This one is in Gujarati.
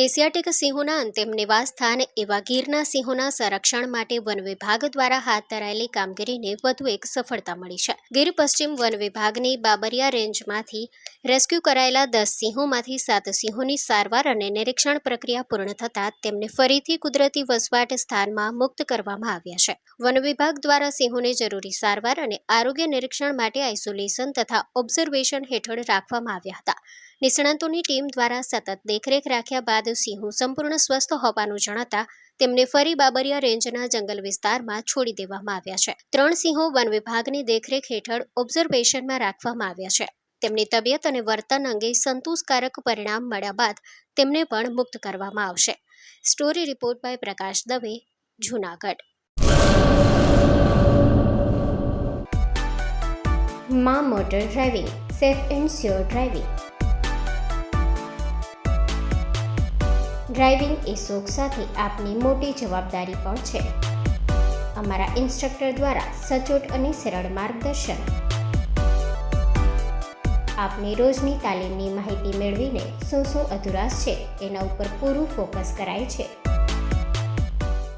એશિયાટિક સિંહોના અંતિમ નિવાસ સ્થાન એવા ગીરના સિંહોના સંરક્ષણ માટે વન વિભાગ દ્વારા હાથ ધરાયેલી કામગીરીને વધુ એક સફળતા મળી છે. ગીર પશ્ચિમ વન વિભાગની બાબરિયા રેન્જમાંથી રેસ્ક્યુ કરાયેલા 10 સિંહોમાંથી 7 સિંહોની સારવાર અને નિરીક્ષણ પ્રક્રિયા પૂર્ણ થતાં તેમને ફરીથી કુદરતી વસવાટ સ્થાનમાં મુક્ત કરવામાં આવ્યા છે. વન વિભાગ દ્વારા સિંહોને જરૂરી સારવાર અને આરોગ્ય નિરીક્ષણ માટે આઇસોલેશન તથા ઓબ્ઝર્વેશન હેઠળ રાખવામાં આવ્યા હતા. નિષ્ણાતોની ટીમ દ્વારા સતત દેખરેખ રાખ્યા બાદ સિંહો સંપૂર્ણ સ્વસ્થ હોવાનું જણાતા તેમને ફરી બાબરિયા રેન્જના જંગલ વિસ્તારમાં છોડી દેવામાં આવ્યા છે. 3 સિંહો વન વિભાગની દેખરેખ હેઠળ ઓબ્ઝર્વેશનમાં રાખવામાં આવ્યા છે. તેમની તબિયત અને વર્તન અંગે સંતોષકારક પરિણામ મળ્યા બાદ તેમને પણ મુક્ત કરવામાં આવશે. Story report by Prakash Dave, Junagadh. માં motor driving, safe and sure driving. Driving એ શોખ સાથે આપની મોટી જવાબદારી પણ છે. અમારા ઇન્સ્ટ્રક્ટર દ્વારા સચોટ અને સરળ માર્ગદર્શન. આપની રોજની તાલીમની માહિતી મેળવીને શું અધુરાશ છે એના ઉપર પૂરું ફોકસ કરાય છે.